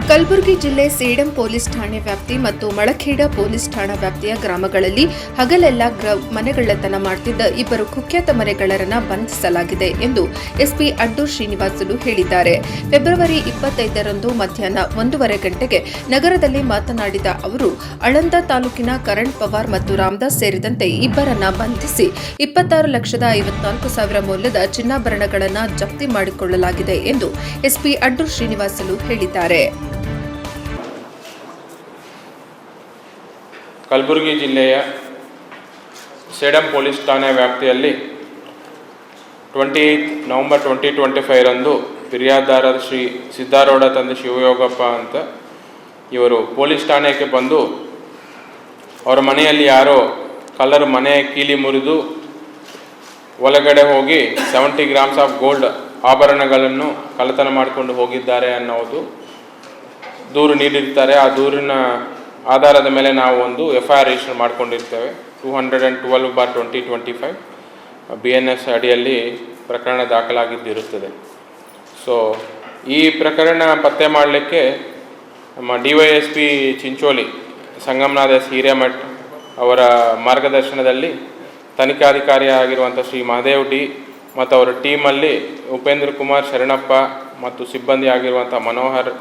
ಕಲಬುರಗಿ ಜಿಲ್ಲೆ ಸೇಡಂ ಪೊಲೀಸ್ ಠಾಣೆ ವ್ಯಾಪ್ತಿ ಮತ್ತು ಮಳಖೇಡ ಪೊಲೀಸ್ ಠಾಣಾ ವ್ಯಾಪ್ತಿಯ ಗ್ರಾಮಗಳಲ್ಲಿ ಹಗಲೆಲ್ಲ ಮನೆಗಳ್ಳತನ ಮಾಡುತ್ತಿದ್ದ ಇಬ್ಬರು ಕುಖ್ಯಾತ ಮನೆಗಳ್ಳರನ್ನ ಬಂಧಿಸಲಾಗಿದೆ ಎಂದು ಎಸ್ಪಿ ಅಡ್ಡೂರ್ ಶ್ರೀನಿವಾಸುಲು ಹೇಳಿದ್ದಾರೆ. ಫೆಬ್ರವರಿ 25ರಂದು ಮಧ್ಯಾಹ್ನ 1:30 ಗಂಟೆಗೆ ನಗರದಲ್ಲಿ ಮಾತನಾಡಿದ ಅವರು, ಆಳಂದ ತಾಲೂಕಿನ ಕರಣ್ ಪವಾರ್ ಮತ್ತು ರಾಮದಾಸ್ ಸೇರಿದಂತೆ ಇಬ್ಬರನ್ನ ಬಂಧಿಸಿ 26,54,000 ಮೌಲ್ಯದ ಚಿನ್ನಾಭರಣಗಳನ್ನು ಜಪ್ತಿ ಮಾಡಿಕೊಳ್ಳಲಾಗಿದೆ ಎಂದು ಎಸ್ಪಿ ಅಡ್ಡೂರ್ ಶ್ರೀನಿವಾಸುಲು ಹೇಳಿದ್ದಾರೆ. ಕಲಬುರಗಿ ಜಿಲ್ಲೆಯ ಸೇಡಂ ಪೊಲೀಸ್ ಠಾಣೆ ವ್ಯಾಪ್ತಿಯಲ್ಲಿ 28 ನವೆಂಬರ್ 2025ರಂದು ಫಿರ್ಯಾದಿದಾರ ಶ್ರೀ ಸಿದ್ದಾರೂಢ ತಂದೆ ಶಿವಯೋಗಪ್ಪ ಅಂತ ಇವರು ಪೊಲೀಸ್ ಠಾಣೆಗೆ ಬಂದು ಅವರ ಮನೆಯಲ್ಲಿ ಯಾರೋ ಕಳ್ಳರು ಮನೆ ಕೀಲಿ ಮುರಿದು ಒಳಗಡೆ ಹೋಗಿ 70 ಗ್ರಾಮ್ಸ್ ಆಫ್ ಗೋಲ್ಡ್ ಆಭರಣಗಳನ್ನು ಕಳ್ಳತನ ಮಾಡಿಕೊಂಡು ಹೋಗಿದ್ದಾರೆ ಅನ್ನೋದು ದೂರು ನೀಡಿರ್ತಾರೆ. ಆ ದೂರಿನ ಆಧಾರದ ಮೇಲೆ ನಾವು ಒಂದು FIR ರಿಜಿಸ್ಟರ್ ಮಾಡಿಕೊಂಡಿರ್ತೇವೆ. 212/2025 BNS ಅಡಿಯಲ್ಲಿ ಪ್ರಕರಣ ದಾಖಲಾಗಿದ್ದಿರುತ್ತದೆ. ಸೊ ಈ ಪ್ರಕರಣ ಪತ್ತೆ ಮಾಡಲಿಕ್ಕೆ ನಮ್ಮ DYSP ಚಿಂಚೋಳಿ ಸಂಗಮನಾಥ ಹಿರೇಮಠ್ ಅವರ ಮಾರ್ಗದರ್ಶನದಲ್ಲಿ ತನಿಖಾಧಿಕಾರಿಯಾಗಿರುವಂಥ ಶ್ರೀ ಮಹದೇವ್ ಡಿ ಮತ್ತು ಅವರ ಟೀಮಲ್ಲಿ ಉಪೇಂದ್ರ ಕುಮಾರ್ ಶರಣಪ್ಪ ಮತ್ತು ಸಿಬ್ಬಂದಿ ಆಗಿರುವಂಥ ಮನೋಹರ್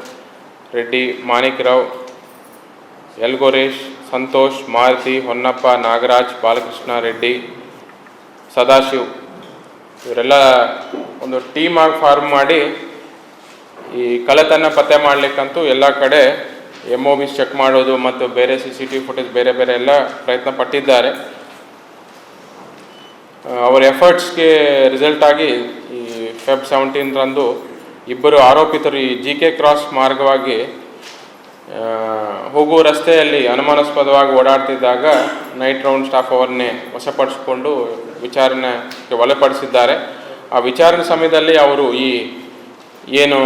ರೆಡ್ಡಿ, ಮಾಣಿಕ್ ರಾವ್, ಯಲ್ಗೋರೇಶ್, ಸಂತೋಷ್, ಮಾರುತಿ, ಹೊನ್ನಪ್ಪ, ನಾಗರಾಜ್, ಬಾಲಕೃಷ್ಣ ರೆಡ್ಡಿ, ಸದಾಶಿವ್ ಇವರೆಲ್ಲ ಒಂದು ಟೀಮ್ ಆಗಿ ಫಾರ್ಮ್ ಮಾಡಿ ಈ ಕಳ್ಳತನ ಪತ್ತೆ ಮಾಡಲಿಕ್ಕಂತೂ ಎಲ್ಲ ಕಡೆ MOBs ಚೆಕ್ ಮಾಡೋದು ಮತ್ತು ಬೇರೆ CCTV ಫುಟೇಜ್ ಬೇರೆ ಎಲ್ಲ ಪ್ರಯತ್ನ ಪಟ್ಟಿದ್ದಾರೆ. ಅವರ ಎಫರ್ಟ್ಸ್ಗೆ ರಿಸಲ್ಟ್ ಆಗಿ ಈ ಫೆಬ್ 17ರಂದು ಇಬ್ಬರು ಆರೋಪಿತರು ಈ GK ಕ್ರಾಸ್ ಮಾರ್ಗವಾಗಿ ಹೋಗುವ ರಸ್ತೆಯಲ್ಲಿ ಅನುಮಾನಾಸ್ಪದವಾಗಿ ಓಡಾಡ್ತಿದ್ದಾಗ ನೈಟ್ ರೌಂಡ್ ಸ್ಟಾಫ್ ಅವರನ್ನೇ ವಶಪಡಿಸಿಕೊಂಡು ವಿಚಾರಣೆಗೆ ಒಳಪಡಿಸಿದ್ದಾರೆ. ಆ ವಿಚಾರಣೆ ಸಮಯದಲ್ಲಿ ಅವರು ಈ ಏನು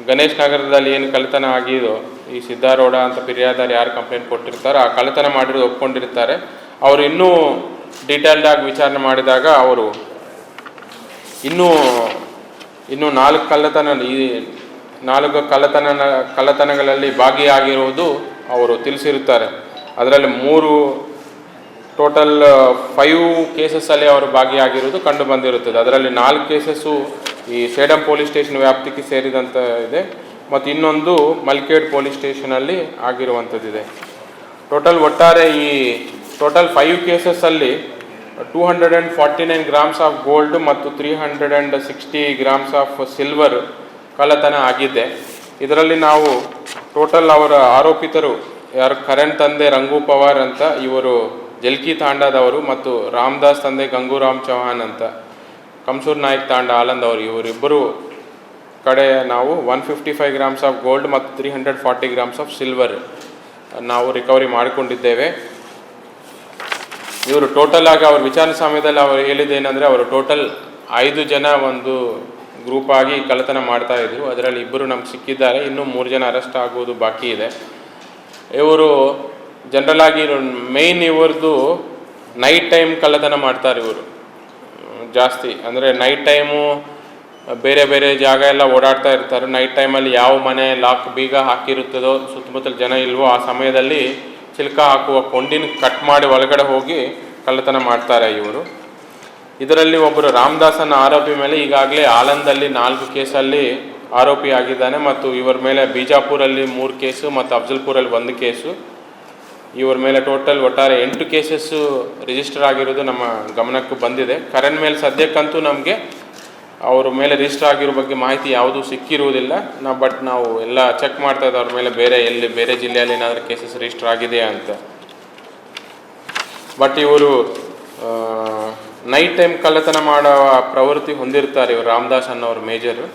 ಗಣೇಶ್ ನಗರದಲ್ಲಿ ಏನು ಕಳ್ಳತನ ಆಗಿದೋ ಈ ಸಿದ್ದಾರೂಢ ಅಂತ ಫಿರ್ಯಾದಿದಾರ ಯಾರು ಕಂಪ್ಲೇಂಟ್ ಕೊಟ್ಟಿರ್ತಾರೆ ಆ ಕಳ್ಳತನ ಮಾಡಿರೋದು ಒಪ್ಕೊಂಡಿರ್ತಾರೆ. ಅವರು ಇನ್ನೂ ಡೀಟೇಲ್ಡ್ ಆಗಿ ವಿಚಾರಣೆ ಮಾಡಿದಾಗ ಅವರು ಇನ್ನೂ 4 ಕಳ್ಳತನಗಳಲ್ಲಿ ಭಾಗಿಯಾಗಿರುವುದು ಅವರು ತಿಳಿಸಿರುತ್ತಾರೆ. ಅದರಲ್ಲಿ 5 ಕೇಸಸ್ಸಲ್ಲಿ ಅವರು ಭಾಗಿಯಾಗಿರುವುದು ಕಂಡು ಬಂದಿರುತ್ತದೆ. ಅದರಲ್ಲಿ 4 ಕೇಸಸ್ಸು ಈ ಸೇಡಂ ಪೊಲೀಸ್ ಸ್ಟೇಷನ್ ವ್ಯಾಪ್ತಿಗೆ ಸೇರಿದಂಥ ಇದೆ ಮತ್ತು ಇನ್ನೊಂದು ಮಲ್ಕೇಡ್ ಪೊಲೀಸ್ ಸ್ಟೇಷನಲ್ಲಿ ಆಗಿರುವಂಥದ್ದಿದೆ. ಒಟ್ಟಾರೆ ಈ 5 ಕೇಸಸ್ಸಲ್ಲಿ 249 ಗ್ರಾಮ್ಸ್ ಆಫ್ ಗೋಲ್ಡ್ ಮತ್ತು 360 ಗ್ರಾಮ್ಸ್ ಆಫ್ ಸಿಲ್ವರ್ ಕಳ್ಳತನ ಆಗಿದೆ. ಇದರಲ್ಲಿ ನಾವು ಅವರ ಆರೋಪಿತರು ಯಾರು ಕರಣ್ ತಂದೆ ರಂಗು ಪವಾರ್ ಅಂತ ಇವರು ಜಲ್ಕಿ ತಾಂಡದವರು ಮತ್ತು ರಾಮದಾಸ್ ತಂದೆ ಗಂಗೂರಾಮ್ ಚೌಹಾನ್ ಅಂತ ಕಮ್ಸೂರ್ ನಾಯಕ್ ತಾಂಡ ಆಲಂದ್ ಅವರು ಇವರಿಬ್ಬರು ಕಡೆ ನಾವು 155 ಗ್ರಾಮ್ಸ್ ಆಫ್ ಗೋಲ್ಡ್ ಮತ್ತು 340 ಗ್ರಾಮ್ಸ್ ಆಫ್ ಸಿಲ್ವರ್ ನಾವು ರಿಕವರಿ ಮಾಡಿಕೊಂಡಿದ್ದೇವೆ. ಇವರು ಟೋಟಲ್ ಆಗಿ ಅವ್ರ ವಿಚಾರಣೆ ಸಮಯದಲ್ಲಿ ಅವರು ಹೇಳಿದ್ದೇನೆಂದರೆ ಅವರು ಟೋಟಲ್ 5 ಜನ ಒಂದು ಗ್ರೂಪ್ ಆಗಿ ಕಳ್ಳತನ ಮಾಡ್ತಾ ಇದ್ರು. ಅದರಲ್ಲಿ ಇಬ್ಬರು ನಮ್ಗೆ ಸಿಕ್ಕಿದ್ದಾರೆ, ಇನ್ನೂ 3 ಜನ ಅರೆಸ್ಟ್ ಆಗುವುದು ಬಾಕಿ ಇದೆ. ಇವರು ಜನರಲ್ ಆಗಿ ಮೇಯ್ನ್ ಇವ್ರದ್ದು ನೈಟ್ ಟೈಮ್ ಕಳ್ಳತನ ಮಾಡ್ತಾರೆ. ಇವರು ಜಾಸ್ತಿ ಅಂದರೆ ನೈಟ್ ಟೈಮು ಬೇರೆ ಜಾಗ ಎಲ್ಲ ಓಡಾಡ್ತಾ ಇರ್ತಾರೆ. ನೈಟ್ ಟೈಮಲ್ಲಿ ಯಾವ ಮನೆ ಲಾಕ್ ಬೀಗ ಹಾಕಿರುತ್ತದೋ ಸುತ್ತಮುತ್ತಲ ಜನ ಇಲ್ವೋ ಆ ಸಮಯದಲ್ಲಿ ಚಿಲ್ಕ ಹಾಕುವ ಕೊಂಡಿನ ಕಟ್ ಮಾಡಿ ಒಳಗಡೆ ಹೋಗಿ ಕಳ್ಳತನ ಮಾಡ್ತಾರೆ ಇವರು. ಇದರಲ್ಲಿ ಒಬ್ಬರು ರಾಮದಾಸನ ಆರೋಪಿ ಮೇಲೆ ಈಗಾಗಲೇ ಆಲಂದಲ್ಲಿ 4 ಕೇಸಲ್ಲಿ ಆರೋಪಿ ಆಗಿದ್ದಾನೆ ಮತ್ತು ಇವರ ಮೇಲೆ ಬಿಜಾಪುರಲ್ಲಿ 3 ಕೇಸು ಮತ್ತು ಅಫ್ಜಲ್ಪುರಲ್ಲಿ 1 ಕೇಸು. ಇವರ ಮೇಲೆ ಒಟ್ಟಾರೆ 8 ಕೇಸಸ್ಸು ರಿಜಿಸ್ಟರ್ ಆಗಿರೋದು ನಮ್ಮ ಗಮನಕ್ಕೂ ಬಂದಿದೆ. ಕರಣ್ ಮೇಲೆ ಸದ್ಯಕ್ಕಂತೂ ನಮಗೆ ಅವ್ರ ಮೇಲೆ ರಿಜಿಸ್ಟರ್ ಆಗಿರೋ ಬಗ್ಗೆ ಮಾಹಿತಿ ಯಾವುದೂ ಸಿಕ್ಕಿರುವುದಿಲ್ಲ. ಬಟ್ ನಾವು ಎಲ್ಲ ಚೆಕ್ ಮಾಡ್ತಾ ಇದ್ದೆ ಅವ್ರ ಮೇಲೆ ಬೇರೆ ಜಿಲ್ಲೆಯಲ್ಲಿ ಏನಾದರೂ ಕೇಸಸ್ ರಿಜಿಸ್ಟರ್ ಆಗಿದೆಯಾ ಅಂತ. ಬಟ್ ಇವರು ನೈಟ್ ಟೈಮ್ ಕಳ್ಳತನ ಮಾಡೋ ಪ್ರವೃತ್ತಿ ಹೊಂದಿರ್ತಾರೆ. ಇವರು ರಾಮದಾಸ್ ಅನ್ನೋರು ಮೇಜರು,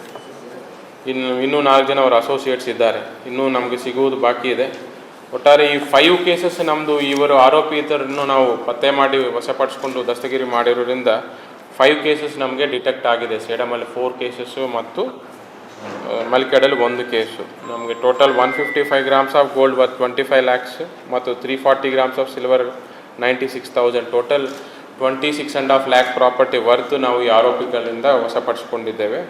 ಇನ್ನೂ 4 ಜನ ಅವರ ಅಸೋಸಿಯೇಟ್ಸ್ ಇದ್ದಾರೆ, ಇನ್ನೂ ನಮಗೆ ಸಿಗುವುದು ಬಾಕಿ ಇದೆ. ಒಟ್ಟಾರೆ ಈ 5 ಕೇಸಸ್ ನಮ್ಮದು ಇವರು ಆರೋಪಿತರನ್ನು ನಾವು ಪತ್ತೆ ಮಾಡಿ ವಶಪಡಿಸ್ಕೊಂಡು ದಸ್ತಗಿರಿ ಮಾಡಿರೋದ್ರಿಂದ 5 ಕೇಸಸ್ ನಮಗೆ ಡಿಟೆಕ್ಟ್ ಆಗಿದೆ. ಸೇಡಮಲ್ಲಿ 4 ಕೇಸಸ್ಸು ಮತ್ತು ಮಲ್ಕೇಡಲ್ಲಿ 1 ಕೇಸು. ನಮಗೆ total 155 grams of gold worth 25 lakhs ಮತ್ತು 340 grams of silver 96,000 total 26.5 lakh property worth ನಾವು ಈ ಆರೋಪಿಗಳಿಂದ ವಶಪಡಿಸಿಕೊಂಡಿದ್ದೇವೆ.